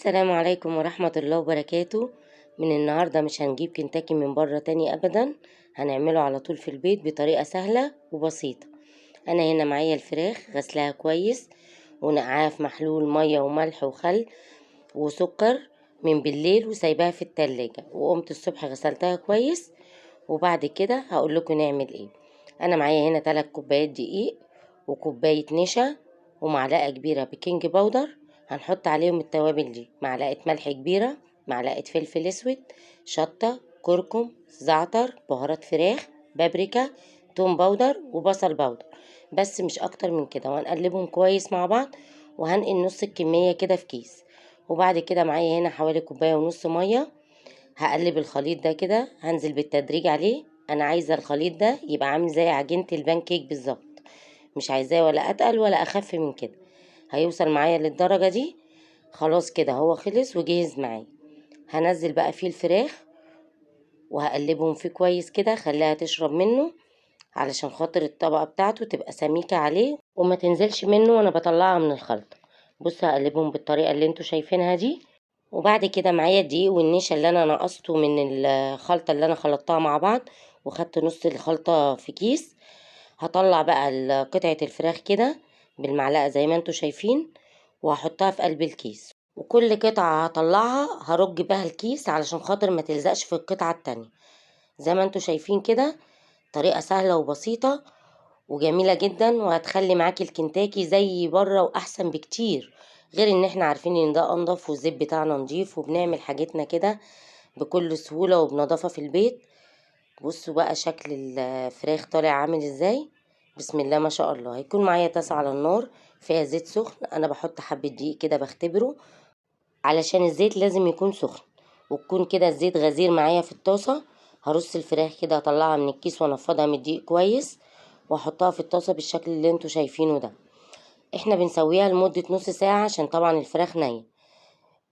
السلام عليكم ورحمة الله وبركاته. من النهاردة مش هنجيب كنتاكي من بره تاني أبدا، هنعمله على طول في البيت بطريقة سهلة وبسيطة. أنا هنا معايا الفراخ غسلها كويس ونقعها في محلول مية وملح وخل وسكر من بالليل وسايباها في التلاجة، وقمت الصبح غسلتها كويس. وبعد كده هقول لكم نعمل ايه. انا معايا هنا 3 كوبايات دقيق وكوباية نشا ومعلقة كبيرة بيكنج باودر. هنحط عليهم التوابل دي: معلقة ملح كبيرة، معلقة فلفل اسود، شطة، كركم، زعتر، بهارات فراخ، بابريكا، توم باودر وبصل باودر، بس مش اكتر من كده. وهنقلبهم كويس مع بعض، وهنقل نص الكمية كده في كيس. وبعد كده معايا هنا حوالي كوباية ونص مية. هقلب الخليط ده كده، هنزل بالتدريج عليه. انا عايزة الخليط ده يبقى عامل زي عجينة البانكيك بالظبط، مش عايزاه ولا اتقل ولا اخف من كده. هيوصل معايا للدرجة دي. خلاص كده هو خلص وجهز معايا. هنزل بقى فيه الفراخ وهقلبهم فيه كويس كده، خليها تشرب منه علشان خاطر الطبقة بتاعته تبقى سميكة عليه وما تنزلش منه وانا بطلعها من الخلطة. بصوا هقلبهم بالطريقة اللي انتوا شايفينها دي. وبعد كده معايا الدقيق والنشا اللي انا نقصته من الخلطة اللي انا خلطتها مع بعض، وخدت نص الخلطة في كيس. هطلع بقى قطعة الفراخ كده بالمعلقة زي ما انتوا شايفين، وهحطها في قلب الكيس. وكل قطعة هطلعها هرج بها الكيس علشان خاطر ما تلزقش في القطعة التانية. زي ما انتوا شايفين كده، طريقة سهلة وبسيطة وجميلة جدا، وهتخلي معاكي الكنتاكي زي بره واحسن بكتير. غير ان احنا عارفين ان ده انضف والزيت بتاعنا نضيف، وبنعمل حاجتنا كده بكل سهولة وبنظافة في البيت. بصوا بقى شكل الفراخ طالع عامل ازاي. بسم الله ما شاء الله. هيكون معايا طاسة على النار فيها زيت سخن. انا بحط حبة دقيق كده بختبره علشان الزيت لازم يكون سخن، وتكون كده الزيت غزير معايا في الطاسة. هرص الفراخ كده، اطلعها من الكيس وانفضها من الدقيق كويس، واحطها في الطاسة بالشكل اللي انتوا شايفينه ده. احنا بنسويها لمدة نص ساعة عشان طبعا الفراخ نية.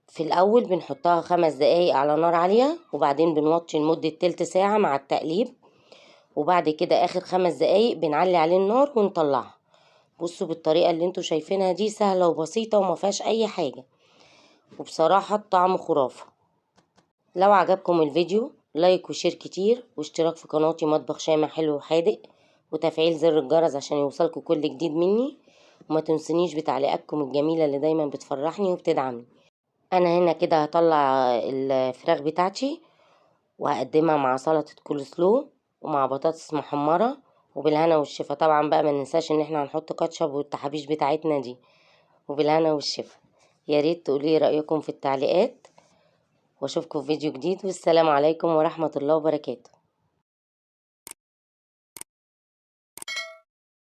في الاول بنحطها 5 دقايق على نار عالية، وبعدين بنوطي لمدة تلت ساعة مع التقليب، وبعد كده اخر 5 دقايق بنعلي عليه النار ونطلعها. بصوا بالطريقة اللي انتوا شايفينها دي، سهلة وبسيطة وما فيهاش اي حاجة، وبصراحة الطعم خرافة. لو عجبكم الفيديو لايك وشير كتير، واشتراك في قناتي مطبخ شامع حلو وحادق، وتفعيل زر الجرس عشان يوصلكوا كل جديد مني. وما تنسونيش بتعليقاتكم الجميلة اللي دايما بتفرحني وبتدعمني. انا هنا كده هطلع الفراخ بتاعتي وهقدمها مع سلطة كول سلو ومع بطاطس محمرة وبالهنا والشفا. طبعا بقى ما ننساش ان احنا هنحط كاتشب والتحابيش بتاعتنا دي. وبالهنا والشفا. يا ريت تقولي رأيكم في التعليقات، واشوفكم في فيديو جديد، والسلام عليكم ورحمة الله وبركاته.